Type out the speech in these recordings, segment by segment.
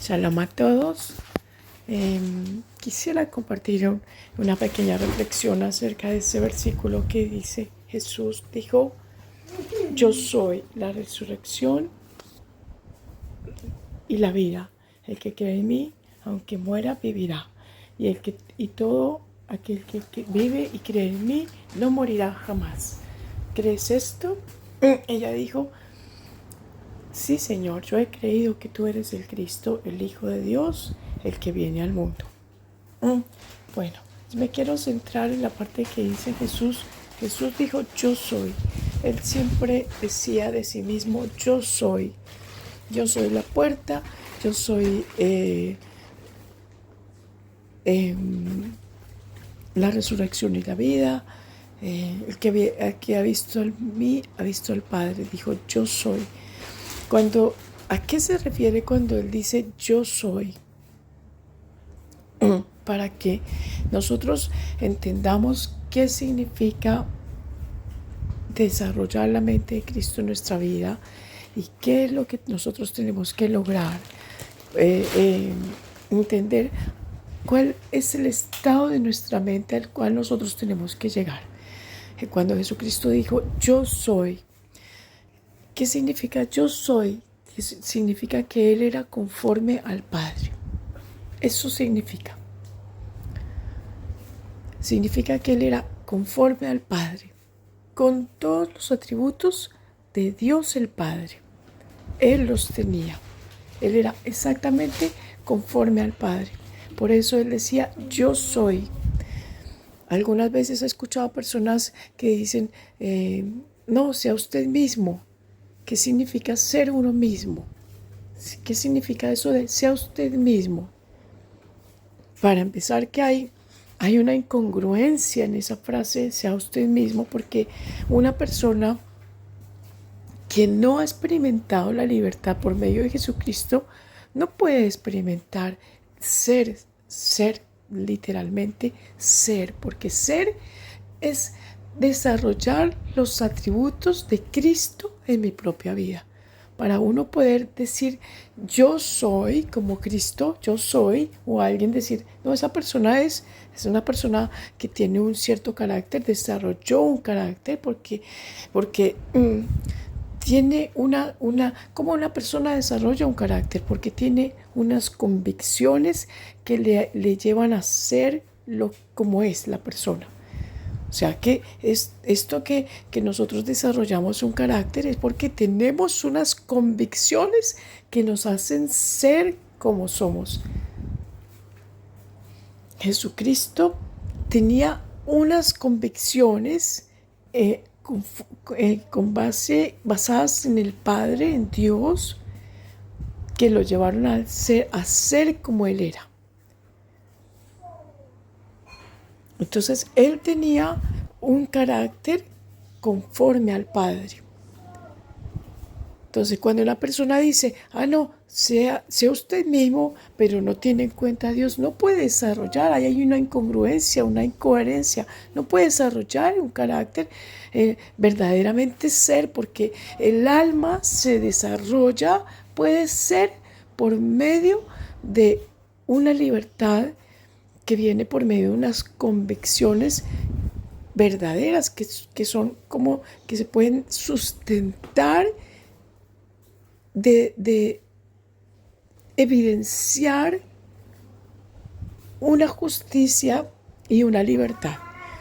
Shalom a todos. Quisiera compartir una pequeña reflexión acerca de ese versículo que dice: Jesús dijo, yo soy la resurrección y la vida. El que cree en mí, aunque muera, vivirá. Y todo aquel que vive y cree en mí, no morirá jamás. ¿Crees esto? Ella dijo: sí, Señor, yo he creído que tú eres el Cristo, el Hijo de Dios, el que viene al mundo. Bueno, me quiero centrar en la parte que dice Jesús. Jesús dijo, yo soy. Él siempre decía de sí mismo, yo soy. Yo soy la puerta, yo soy la resurrección y la vida. El que ha visto a mí, ha visto al Padre. Dijo, yo soy. ¿A qué se refiere cuando él dice yo soy? Para que nosotros entendamos qué significa desarrollar la mente de Cristo en nuestra vida y qué es lo que nosotros tenemos que lograr. Entender cuál es el estado de nuestra mente al cual nosotros tenemos que llegar. Cuando Jesucristo dijo yo soy, ¿qué significa yo soy? Significa que Él era conforme al Padre. Eso significa. Significa que Él era conforme al Padre, con todos los atributos de Dios el Padre. Él los tenía. Él era exactamente conforme al Padre. Por eso Él decía, yo soy. Algunas veces he escuchado a personas que dicen, no, sea usted mismo. ¿Qué significa ser uno mismo? ¿Qué significa eso de sea usted mismo? Para empezar, que hay una incongruencia en esa frase, sea usted mismo, porque una persona que no ha experimentado la libertad por medio de Jesucristo no puede experimentar ser, literalmente ser, porque ser es desarrollar los atributos de Cristo en mi propia vida. Para uno poder decir yo soy como Cristo, yo soy, o alguien decir, no, esa persona es una persona que tiene un cierto carácter, desarrolló un carácter porque tiene como una persona desarrolla un carácter, porque tiene unas convicciones que le llevan a ser como es la persona. O sea que esto que nosotros desarrollamos un carácter es porque tenemos unas convicciones que nos hacen ser como somos. Jesucristo tenía unas convicciones basadas en el Padre, en Dios, que lo llevaron a ser como Él era. Entonces, Él tenía un carácter conforme al Padre. Entonces, cuando una persona dice, no, sea usted mismo, pero no tiene en cuenta a Dios, no puede desarrollar, ahí hay una incongruencia, una incoherencia, no puede desarrollar un carácter verdaderamente ser, porque el alma se desarrolla, puede ser por medio de una libertad que viene por medio de unas convicciones verdaderas que son como que se pueden sustentar de evidenciar una justicia y una libertad.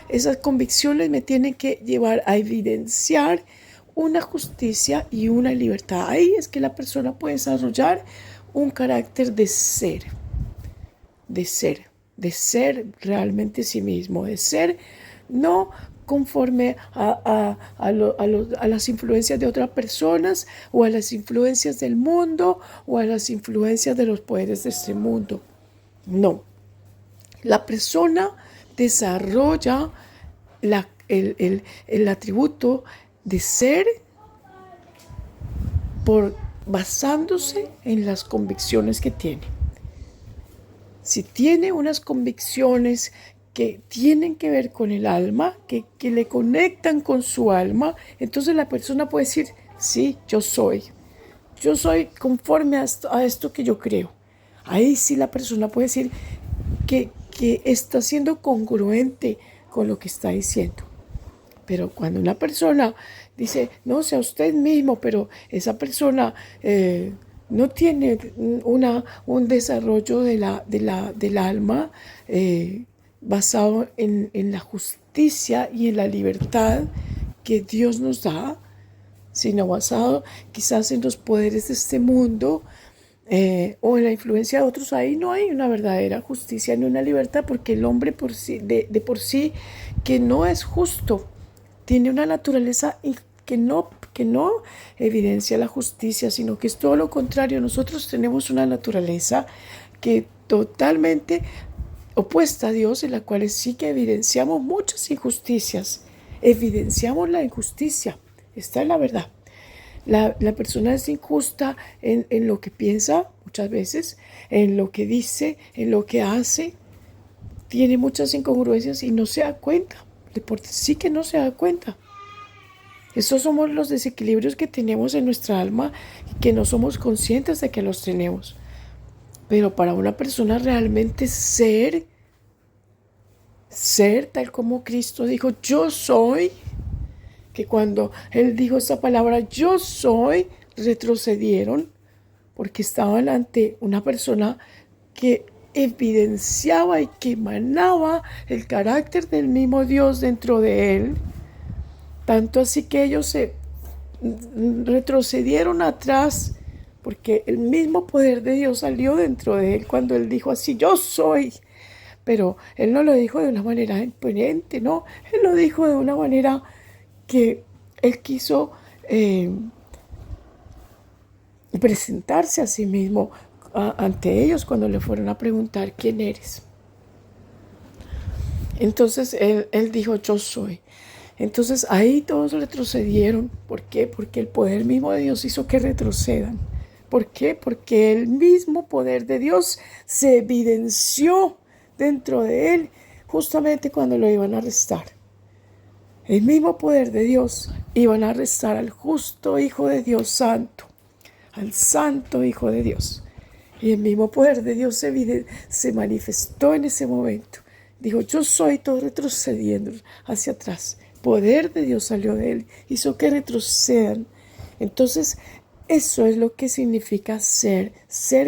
Esas convicciones me tienen que llevar a evidenciar una justicia y una libertad. Ahí es que la persona puede desarrollar un carácter de ser realmente sí mismo, de ser no conforme a las influencias de otras personas o a las influencias del mundo o a las influencias de los poderes de este mundo. No. La persona desarrolla el atributo de ser basándose en las convicciones que tiene. Si tiene unas convicciones que tienen que ver con el alma, que le conectan con su alma, entonces la persona puede decir, sí, yo soy conforme a esto que yo creo. Ahí sí la persona puede decir que está siendo congruente con lo que está diciendo. Pero cuando una persona dice, no, sea usted mismo, pero esa persona no tiene un desarrollo del alma basado en la justicia y en la libertad que Dios nos da, sino basado quizás en los poderes de este mundo, o en la influencia de otros. Ahí no hay una verdadera justicia ni una libertad, porque el hombre por sí, de por sí, que no es justo, tiene una naturaleza que no evidencia la justicia, sino que es todo lo contrario. Nosotros tenemos una naturaleza que totalmente opuesta a Dios, en la cual sí que evidenciamos muchas injusticias, evidenciamos la injusticia. Esta es la verdad. La persona es injusta en lo que piensa muchas veces, en lo que dice, en lo que hace. Tiene muchas incongruencias y no se da cuenta. De por sí que no se da cuenta. Esos somos los desequilibrios que tenemos en nuestra alma y que no somos conscientes de que los tenemos. Pero para una persona realmente ser tal como Cristo dijo, yo soy, que cuando Él dijo esa palabra, yo soy, retrocedieron porque estaban ante una persona que evidenciaba y que emanaba el carácter del mismo Dios dentro de Él. Tanto así que ellos se retrocedieron atrás porque el mismo poder de Dios salió dentro de Él cuando Él dijo así, yo soy. Pero Él no lo dijo de una manera imponente, no. Él lo dijo de una manera que Él quiso presentarse a sí mismo ante ellos cuando le fueron a preguntar quién eres. Entonces él dijo, yo soy. Entonces ahí todos retrocedieron. ¿Por qué? Porque el poder mismo de Dios hizo que retrocedan. ¿Por qué? Porque el mismo poder de Dios se evidenció dentro de él justamente cuando lo iban a arrestar. El mismo poder de Dios iban a arrestar al justo Hijo de Dios santo, al santo Hijo de Dios. Y el mismo poder de Dios se manifestó en ese momento. Dijo, yo soy, todo retrocediendo hacia atrás. Poder de Dios salió de él, hizo que retrocedan. Entonces, eso es lo que significa ser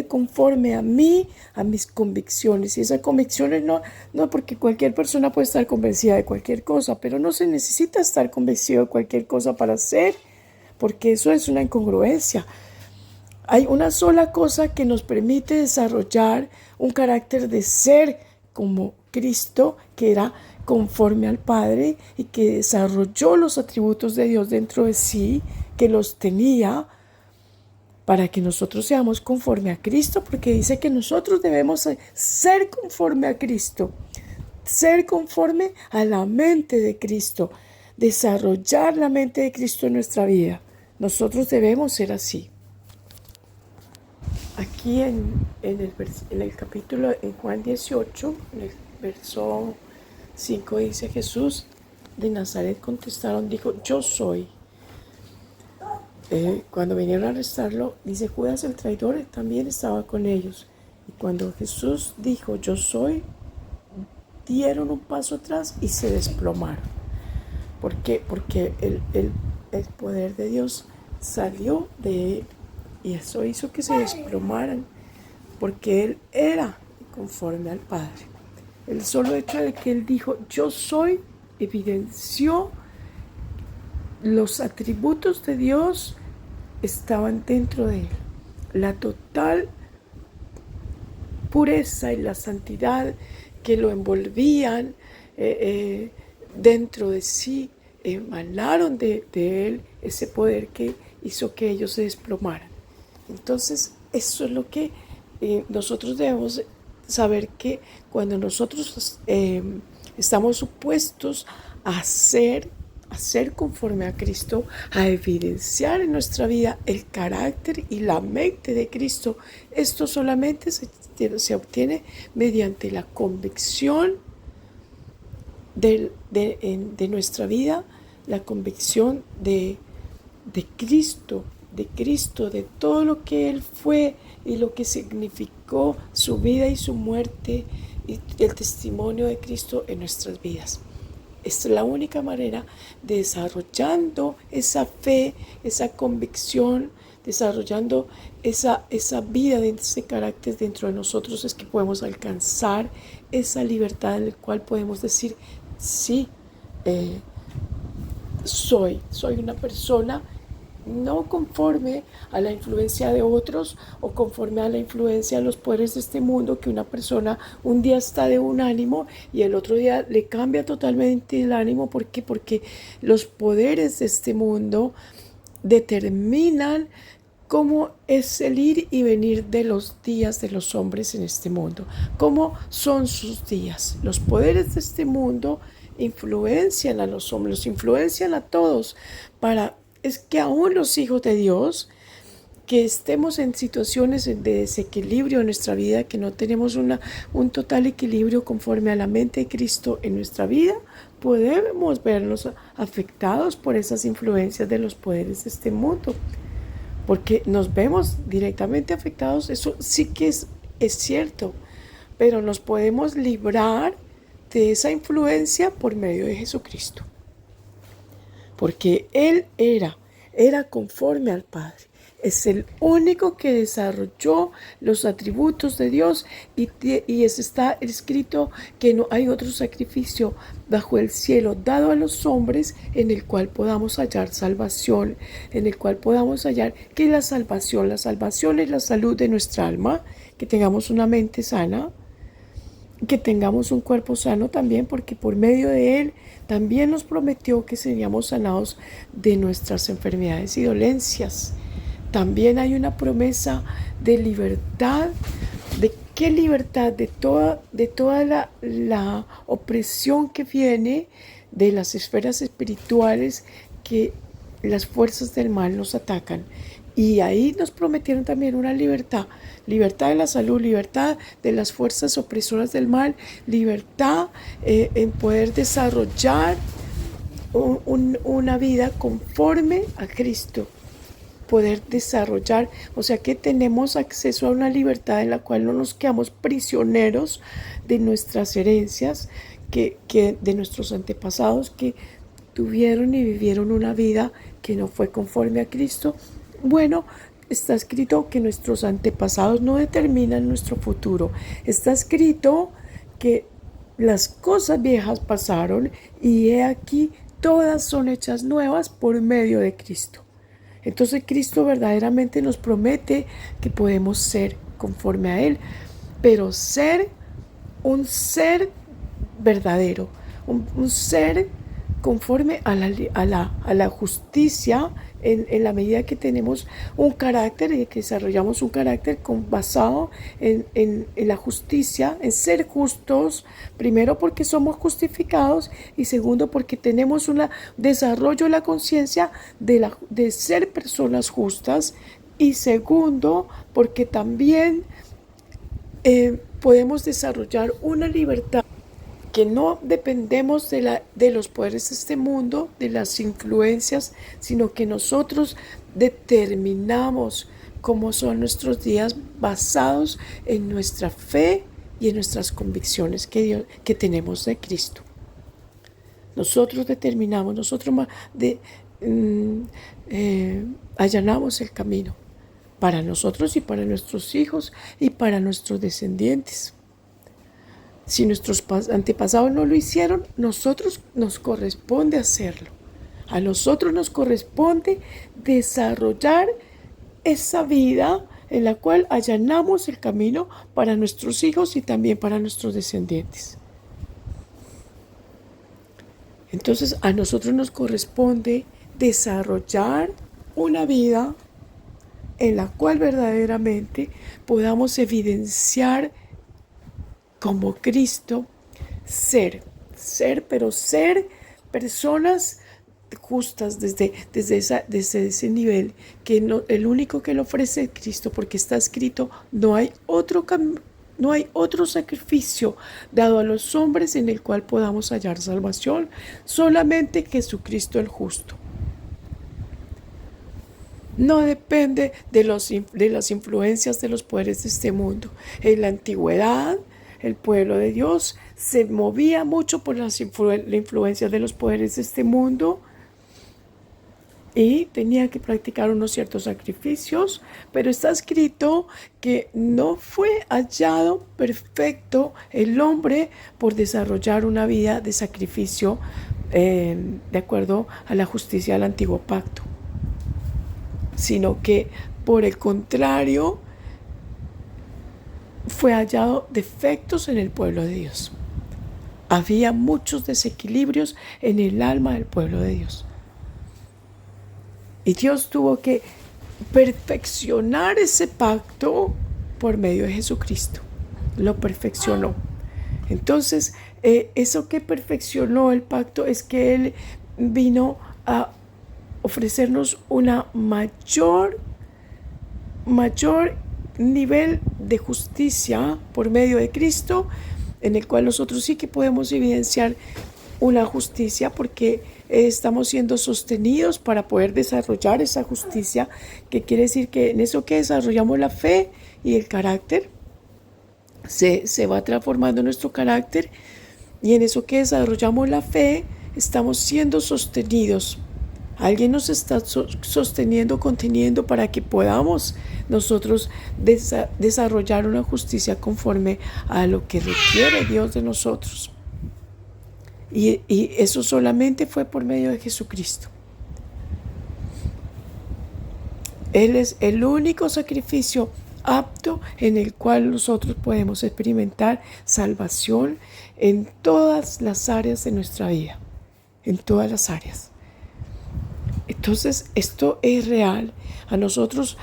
conforme a mí, a mis convicciones. Y esas convicciones no porque cualquier persona puede estar convencida de cualquier cosa, pero no se necesita estar convencido de cualquier cosa para ser, porque eso es una incongruencia. Hay una sola cosa que nos permite desarrollar un carácter de ser como Cristo, que era conforme al Padre y que desarrolló los atributos de Dios dentro de sí, que los tenía para que nosotros seamos conforme a Cristo, porque dice que nosotros debemos ser conforme a Cristo, ser conforme a la mente de Cristo, desarrollar la mente de Cristo en nuestra vida. Nosotros debemos ser así. Aquí en el capítulo, en Juan 18, en el verso 5 dice, Jesús de Nazaret contestaron, dijo, yo soy. Cuando vinieron a arrestarlo, dice, Judas el traidor también estaba con ellos. Y cuando Jesús dijo, yo soy, dieron un paso atrás y se desplomaron. ¿Por qué? Porque el poder de Dios salió de él. Y eso hizo que se desplomaran, porque Él era conforme al Padre. El solo hecho de que Él dijo, yo soy, evidenció los atributos de Dios estaban dentro de Él. La total pureza y la santidad que lo envolvían dentro de sí, emanaron de Él ese poder que hizo que ellos se desplomaran. Entonces, eso es lo que nosotros debemos saber, que cuando nosotros estamos supuestos a ser conforme a Cristo, a evidenciar en nuestra vida el carácter y la mente de Cristo, esto solamente se obtiene mediante la convicción de nuestra vida, la convicción de Cristo, de todo lo que Él fue y lo que significó su vida y su muerte y el testimonio de Cristo en nuestras vidas. Esta es la única manera de desarrollando esa fe, esa convicción, desarrollando esa vida de ese carácter dentro de nosotros, es que podemos alcanzar esa libertad en la cual podemos decir, sí, soy una persona no conforme a la influencia de otros o conforme a la influencia de los poderes de este mundo, que una persona un día está de un ánimo y el otro día le cambia totalmente el ánimo. ¿Por qué? Porque los poderes de este mundo determinan cómo es el ir y venir de los días de los hombres en este mundo, cómo son sus días. Los poderes de este mundo influencian a los hombres, los influencian a todos es que aún los hijos de Dios, que estemos en situaciones de desequilibrio en nuestra vida, que no tenemos un total equilibrio conforme a la mente de Cristo en nuestra vida, podemos vernos afectados por esas influencias de los poderes de este mundo. Porque nos vemos directamente afectados, eso sí que es cierto, pero nos podemos librar de esa influencia por medio de Jesucristo. Porque Él era conforme al Padre. Es el único que desarrolló los atributos de Dios y está escrito que no hay otro sacrificio bajo el cielo dado a los hombres en el cual podamos hallar salvación, en el cual podamos hallar que la salvación es la salud de nuestra alma, que tengamos una mente sana, que tengamos un cuerpo sano también, porque por medio de Él también nos prometió que seríamos sanados de nuestras enfermedades y dolencias. También hay una promesa de libertad. ¿De qué libertad? De toda la opresión que viene de las esferas espirituales, que las fuerzas del mal nos atacan. Y ahí nos prometieron también una libertad de la salud, libertad de las fuerzas opresoras del mal, libertad en poder desarrollar una vida conforme a Cristo, poder desarrollar, o sea que tenemos acceso a una libertad en la cual no nos quedamos prisioneros de nuestras herencias, que de nuestros antepasados que tuvieron y vivieron una vida que no fue conforme a Cristo. Bueno, está escrito que nuestros antepasados no determinan nuestro futuro. Está escrito que las cosas viejas pasaron y he aquí todas son hechas nuevas por medio de Cristo. Entonces Cristo verdaderamente nos promete que podemos ser conforme a Él, pero ser un ser verdadero, un ser conforme a la justicia, en la medida que tenemos un carácter y que desarrollamos un carácter basado en la justicia, en ser justos, primero porque somos justificados y segundo porque tenemos un desarrollo de la conciencia de ser personas justas, y segundo porque también podemos desarrollar una libertad que no dependemos de los poderes de este mundo, de las influencias, sino que nosotros determinamos cómo son nuestros días basados en nuestra fe y en nuestras convicciones que tenemos de Cristo. Nosotros determinamos, allanamos el camino para nosotros y para nuestros hijos y para nuestros descendientes. Si nuestros antepasados no lo hicieron, nosotros nos corresponde hacerlo. A nosotros nos corresponde desarrollar esa vida en la cual allanamos el camino para nuestros hijos y también para nuestros descendientes. Entonces, a nosotros nos corresponde desarrollar una vida en la cual verdaderamente podamos evidenciar como Cristo, ser personas justas desde ese nivel, que no, el único que lo ofrece es Cristo, porque está escrito, no hay otro sacrificio dado a los hombres en el cual podamos hallar salvación, solamente Jesucristo el justo. No depende de las influencias de los poderes de este mundo. En la antigüedad, el pueblo de Dios se movía mucho por la influencia de los poderes de este mundo y tenía que practicar unos ciertos sacrificios, pero está escrito que no fue hallado perfecto el hombre por desarrollar una vida de sacrificio de acuerdo a la justicia del antiguo pacto, sino que por el contrario fue hallado defectos en el pueblo de Dios. Había muchos desequilibrios en el alma del pueblo de Dios. Y Dios tuvo que perfeccionar ese pacto por medio de Jesucristo. Lo perfeccionó. Entonces, eso que perfeccionó el pacto es que Él vino a ofrecernos una mayor nivel de justicia por medio de Cristo, en el cual nosotros sí que podemos evidenciar una justicia porque estamos siendo sostenidos para poder desarrollar esa justicia, que quiere decir que en eso que desarrollamos la fe y el carácter, se va transformando nuestro carácter, y en eso que desarrollamos la fe estamos siendo sostenidos. Alguien nos está sosteniendo, conteniendo para que podamos nosotros desarrollar una justicia conforme a lo que requiere Dios de nosotros. Y eso solamente fue por medio de Jesucristo. Él es el único sacrificio apto en el cual nosotros podemos experimentar salvación en todas las áreas de nuestra vida, en todas las áreas. Entonces, esto es real. A nosotros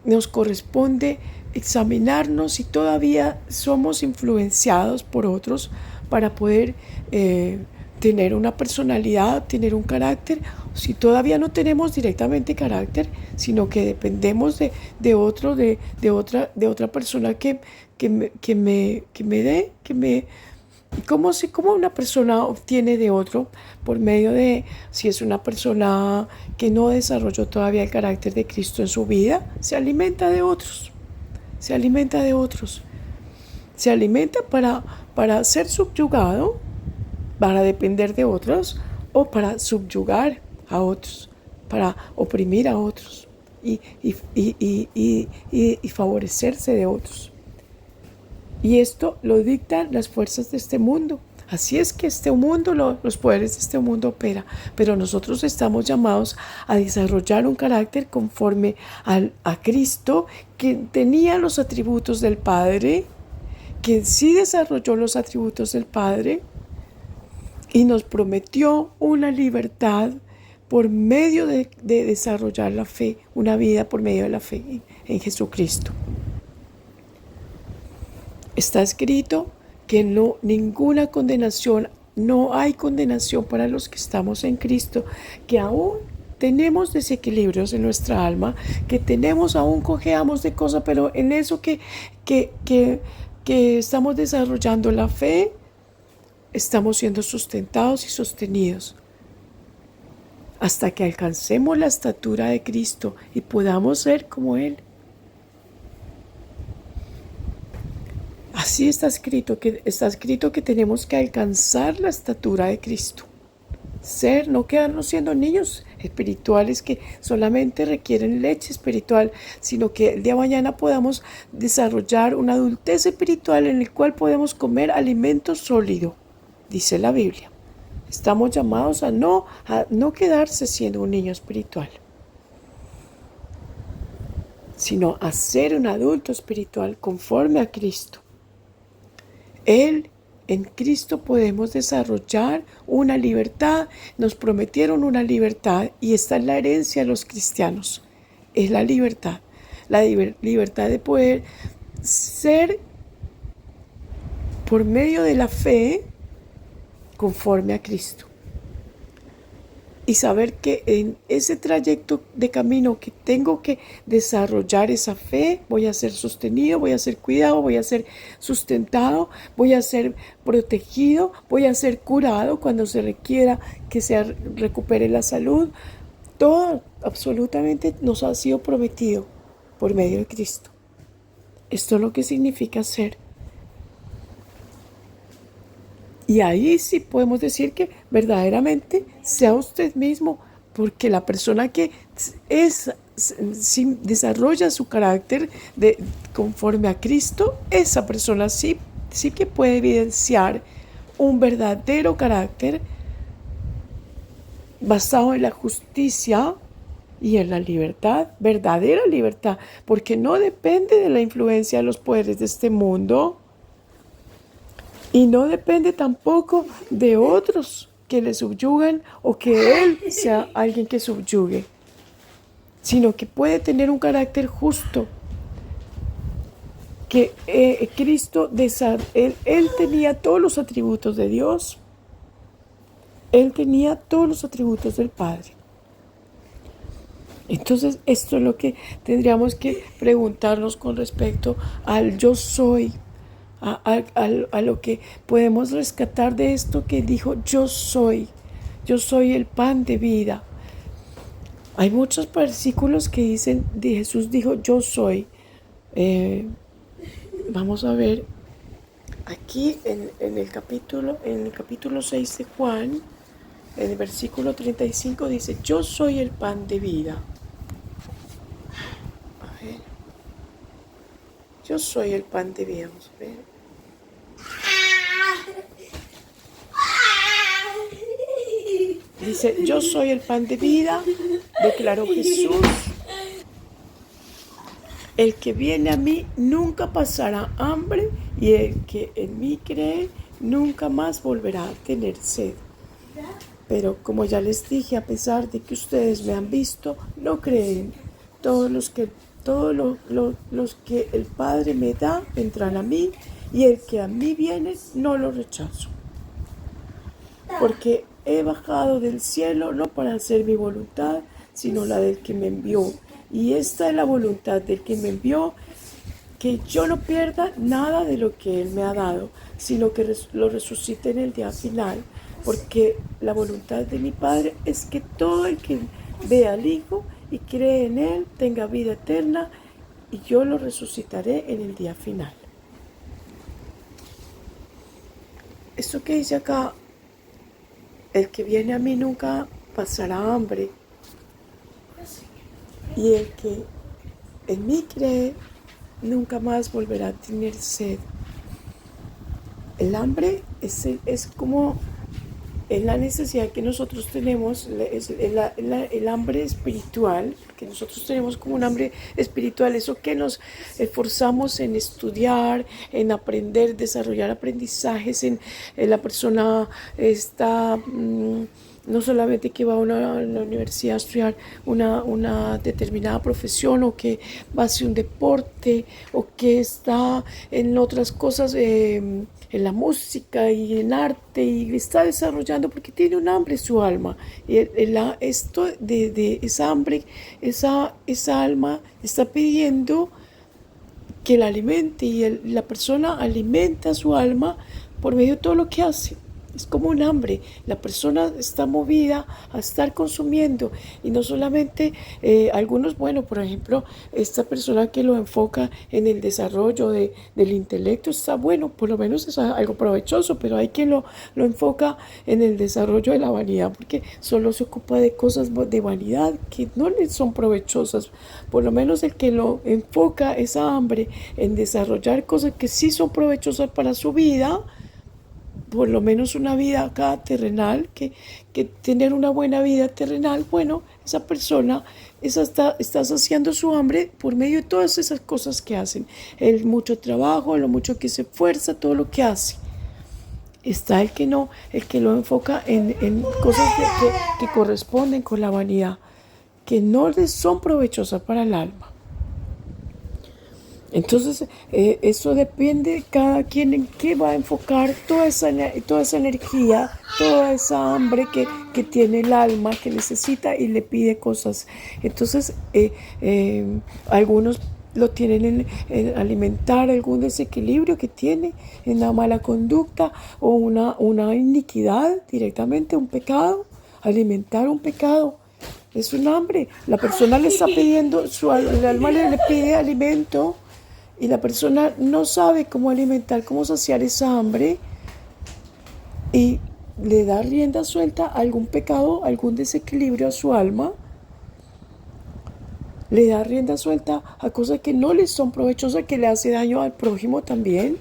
nos corresponde examinarnos si todavía somos influenciados por otros para poder tener una personalidad, tener un carácter, si todavía no tenemos directamente carácter, sino que dependemos de otra persona que me dé. ¿Cómo una persona obtiene de otro? Por medio de, si es una persona que no desarrolló todavía el carácter de Cristo en su vida, se alimenta de otros. Se alimenta de otros. Se alimenta para ser subyugado, para depender de otros, o para subyugar a otros, para oprimir a otros y favorecerse de otros. Y esto lo dictan las fuerzas de este mundo. Así es que este mundo, los poderes de este mundo operan. Pero nosotros estamos llamados a desarrollar un carácter conforme a Cristo, que tenía los atributos del Padre, que sí desarrolló los atributos del Padre y nos prometió una libertad por medio de desarrollar la fe, una vida por medio de la fe en Jesucristo. Está escrito que no hay condenación para los que estamos en Cristo, que aún tenemos desequilibrios en nuestra alma, que aún cojeamos de cosas, pero en eso que estamos desarrollando la fe, estamos siendo sustentados y sostenidos hasta que alcancemos la estatura de Cristo y podamos ser como Él. Así está escrito que tenemos que alcanzar la estatura de Cristo. No quedarnos siendo niños espirituales que solamente requieren leche espiritual, sino que el día de mañana podamos desarrollar una adultez espiritual en el cual podemos comer alimento sólido, dice la Biblia. Estamos llamados a no quedarse siendo un niño espiritual, sino a ser un adulto espiritual conforme a Cristo. En Cristo podemos desarrollar una libertad. Nos prometieron una libertad y esta es la herencia de los cristianos. Es la libertad de poder ser por medio de la fe conforme a Cristo. Y saber que en ese trayecto de camino que tengo que desarrollar esa fe, voy a ser sostenido, voy a ser cuidado, voy a ser sustentado, voy a ser protegido, voy a ser curado cuando se requiera que se recupere la salud. Todo absolutamente nos ha sido prometido por medio de Cristo. Esto es lo que significa ser. Y ahí sí podemos decir que verdaderamente sea usted mismo, porque la persona que si desarrolla su carácter conforme a Cristo, esa persona sí que puede evidenciar un verdadero carácter basado en la justicia y en la libertad, verdadera libertad, porque no depende de la influencia de los poderes de este mundo y no depende tampoco de otros que le subyugan o que él sea alguien que subyugue, sino que puede tener un carácter justo, que Cristo, él tenía todos los atributos de Dios, él tenía todos los atributos del Padre. Entonces, esto es lo que tendríamos que preguntarnos con respecto al yo soy, a lo que podemos rescatar de esto que dijo yo soy el pan de vida. Hay muchos versículos que dicen, Jesús dijo yo soy. Vamos a ver aquí en el capítulo 6 de Juan, en el versículo 35 dice, yo soy el pan de vida. A ver. Yo soy el pan de vida. Vamos a ver. Dice, yo soy el pan de vida, declaró Jesús. El que viene a mí nunca pasará hambre y el que en mí cree nunca más volverá a tener sed. Pero como ya les dije, a pesar de que ustedes me han visto, no creen. Todos los que el Padre me da vendrán a mí, y el que a mí viene no lo rechazo. Porque he bajado del cielo no para hacer mi voluntad, sino la del que me envió. Y esta es la voluntad del que me envió, que yo no pierda nada de lo que Él me ha dado, sino que lo resucite en el día final. Porque la voluntad de mi Padre es que todo el que ve al Hijo y cree en Él tenga vida eterna, y yo lo resucitaré en el día final. Esto que dice acá, el que viene a mí nunca pasará hambre, y el que en mí cree nunca más volverá a tener sed. El hambre es como es la necesidad que nosotros tenemos, es el hambre espiritual, que nosotros tenemos como un hambre espiritual, eso que nos esforzamos en estudiar, en aprender, desarrollar aprendizajes, en la persona está... no solamente que va a una universidad a estudiar una determinada profesión, o que va a hacer un deporte, o que está en otras cosas, en la música y en arte, y está desarrollando porque tiene un hambre en su alma. Y esto de esa hambre, esa alma está pidiendo que la alimente, y la persona alimenta su alma por medio de todo lo que hace. Es como un hambre. La persona está movida a estar consumiendo, y no solamente algunos, bueno, por ejemplo, esta persona que lo enfoca en el desarrollo del intelecto está bueno, por lo menos es algo provechoso, pero hay quien lo enfoca en el desarrollo de la vanidad, porque solo se ocupa de cosas de vanidad que no le son provechosas. Por lo menos el que lo enfoca esa hambre en desarrollar cosas que sí son provechosas para su vida, por lo menos una vida acá terrenal, que tener una buena vida terrenal, bueno, esa persona está saciando su hambre por medio de todas esas cosas que hacen, el mucho trabajo, lo mucho que se esfuerza, todo lo que hace. Está el que lo enfoca en cosas que corresponden con la vanidad, que no les son provechosas para el alma. Entonces, eso depende de cada quien en qué va a enfocar toda esa energía, toda esa hambre que tiene el alma, que necesita y le pide cosas. Entonces, algunos lo tienen en alimentar algún desequilibrio que tiene, en la mala conducta, o una iniquidad directamente, un pecado, alimentar un pecado. Es un hambre. La persona le está pidiendo, el alma le pide alimento y la persona no sabe cómo alimentar, cómo saciar esa hambre y le da rienda suelta a algún pecado, algún desequilibrio a su alma, le da rienda suelta a cosas que no le son provechosas, que le hace daño al prójimo también.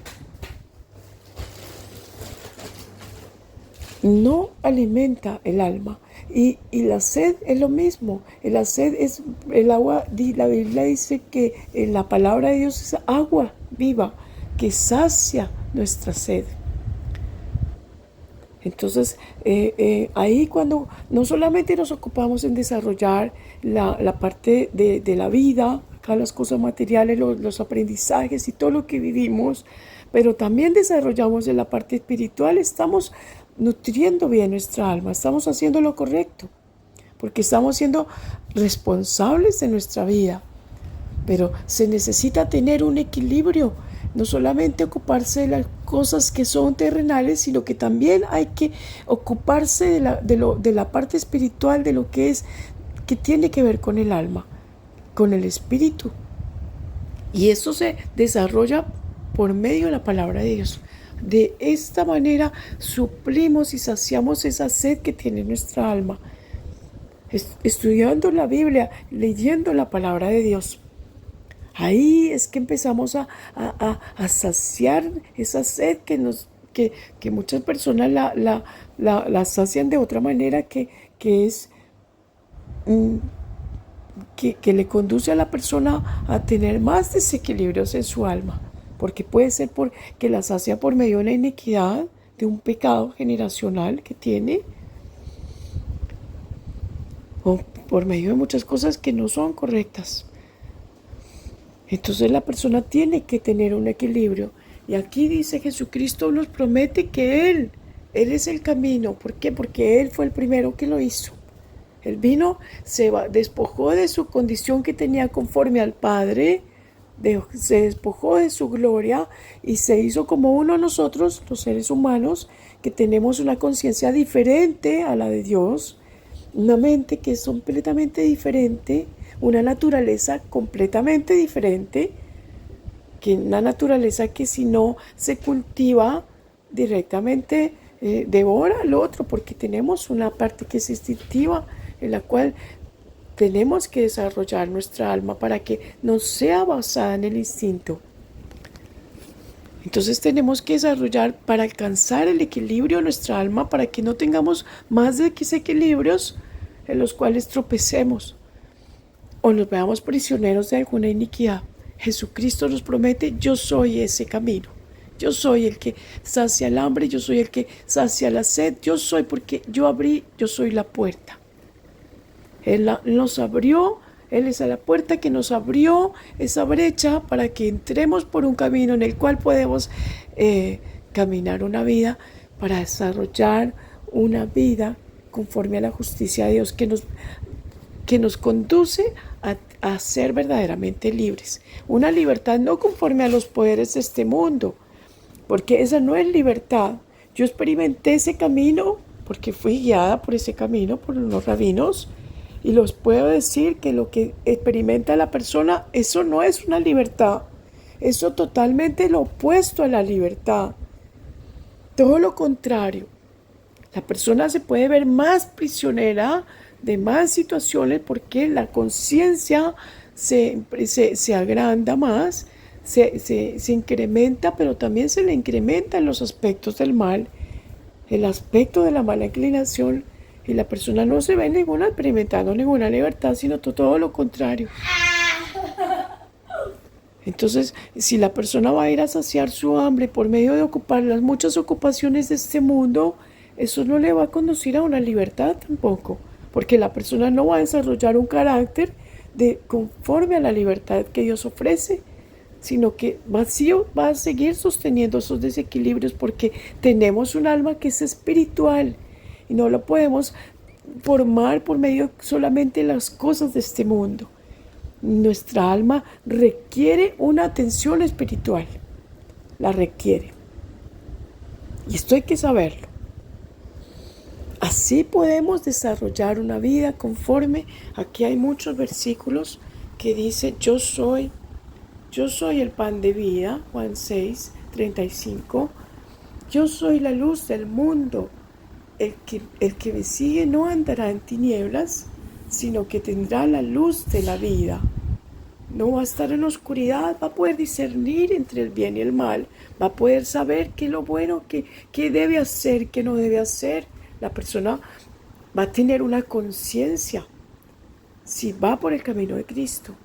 No alimenta el alma. Y la sed es lo mismo. La sed es el agua. La Biblia dice que la palabra de Dios es agua viva que sacia nuestra sed. Entonces, ahí cuando no solamente nos ocupamos en desarrollar la parte de la vida, acá las cosas materiales, los aprendizajes y todo lo que vivimos, pero también desarrollamos en la parte espiritual, estamos nutriendo bien nuestra alma, estamos haciendo lo correcto, porque estamos siendo responsables de nuestra vida. Pero se necesita tener un equilibrio, no solamente ocuparse de las cosas que son terrenales, sino que también hay que ocuparse de la parte espiritual, de lo que tiene que ver con el alma, con el espíritu. Y eso se desarrolla por medio de la palabra de Dios. De esta manera suplimos y saciamos esa sed que tiene nuestra alma, estudiando la Biblia, leyendo la palabra de Dios. Ahí es que empezamos a saciar esa sed que muchas personas la sacian de otra manera, que es que le conduce a la persona a tener más desequilibrios en su alma, porque puede ser que la sacia por medio de la iniquidad, de un pecado generacional que tiene, o por medio de muchas cosas que no son correctas. Entonces la persona tiene que tener un equilibrio. Y aquí dice Jesucristo nos promete que Él es el camino. ¿Por qué? Porque Él fue el primero que lo hizo. Él vino, despojó de su condición que tenía conforme al Padre, se despojó de su gloria y se hizo como uno de nosotros, los seres humanos, que tenemos una conciencia diferente a la de Dios, una mente que es completamente diferente, una naturaleza completamente diferente, que una naturaleza que si no se cultiva directamente devora al otro, porque tenemos una parte que es instintiva, en la cual tenemos que desarrollar nuestra alma para que no sea basada en el instinto. Entonces tenemos que desarrollar para alcanzar el equilibrio de nuestra alma, para que no tengamos más desequilibrios en los cuales tropecemos o nos veamos prisioneros de alguna iniquidad. Jesucristo nos promete: yo soy ese camino, yo soy el que sacia el hambre, yo soy el que sacia la sed, yo soy, porque yo abrí, yo soy la puerta. Él nos abrió, Él es la puerta que nos abrió esa brecha para que entremos por un camino en el cual podemos caminar una vida para desarrollar una vida conforme a la justicia de Dios que nos conduce a ser verdaderamente libres. Una libertad no conforme a los poderes de este mundo, porque esa no es libertad. Yo experimenté ese camino porque fui guiada por ese camino, por los rabinos, y los puedo decir que lo que experimenta la persona, eso no es una libertad. Eso totalmente lo opuesto a la libertad. Todo lo contrario. La persona se puede ver más prisionera de más situaciones porque la conciencia se agranda más, se incrementa, pero también se le incrementan los aspectos del mal, el aspecto de la mala inclinación, y la persona no se ve experimentando ninguna libertad, sino todo lo contrario. Entonces, si la persona va a ir a saciar su hambre por medio de ocupar las muchas ocupaciones de este mundo, eso no le va a conducir a una libertad tampoco, porque la persona no va a desarrollar un carácter conforme a la libertad que Dios ofrece, sino que vacío va a seguir sosteniendo esos desequilibrios, porque tenemos un alma que es espiritual y no lo podemos formar por medio solamente de las cosas de este mundo. Nuestra alma requiere una atención espiritual, la requiere, y esto hay que saberlo. Así podemos desarrollar una vida conforme. Aquí hay muchos versículos que dice yo soy el pan de vida, Juan 6:35. Yo soy la luz del mundo. El que me sigue no andará en tinieblas, sino que tendrá la luz de la vida. No va a estar en oscuridad, va a poder discernir entre el bien y el mal, va a poder saber qué es lo bueno, qué debe hacer, qué no debe hacer. La persona va a tener una conciencia si va por el camino de Cristo.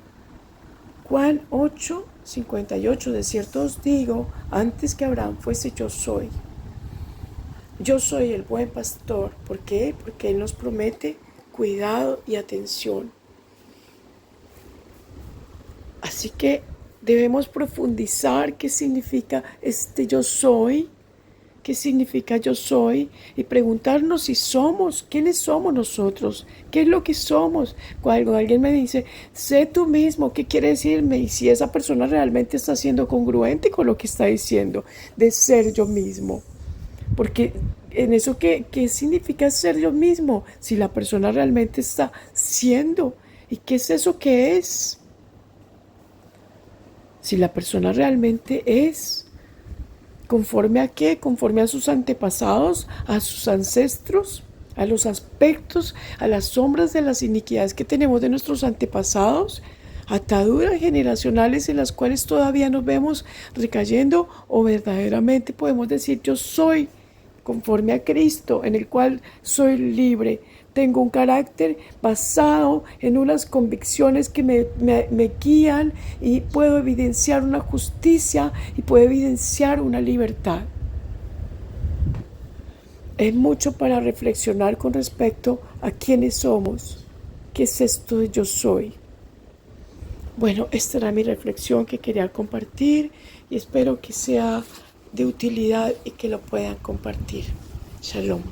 Juan 8:58, de cierto os digo, antes que Abraham fuese yo soy. Yo soy el buen pastor. ¿Por qué? Porque Él nos promete cuidado y atención. Así que debemos profundizar qué significa yo soy, qué significa yo soy, y preguntarnos si somos, quiénes somos nosotros, qué es lo que somos. Cuando alguien me dice, sé tú mismo, ¿qué quiere decirme? Y si esa persona realmente está siendo congruente con lo que está diciendo, de ser yo mismo. Porque en eso, ¿qué significa ser yo mismo? Si la persona realmente está siendo. ¿Y qué es eso que es? Si la persona realmente es. ¿Conforme a qué? Conforme a sus antepasados, a sus ancestros, a los aspectos, a las sombras de las iniquidades que tenemos de nuestros antepasados, ataduras generacionales en las cuales todavía nos vemos recayendo, o verdaderamente podemos decir yo soy conforme a Cristo, en el cual soy libre. Tengo un carácter basado en unas convicciones que me guían, y puedo evidenciar una justicia y puedo evidenciar una libertad. Es mucho para reflexionar con respecto a quiénes somos. ¿Qué es esto de yo soy? Bueno, esta era mi reflexión que quería compartir y espero que sea de utilidad y que lo puedan compartir. Shalom.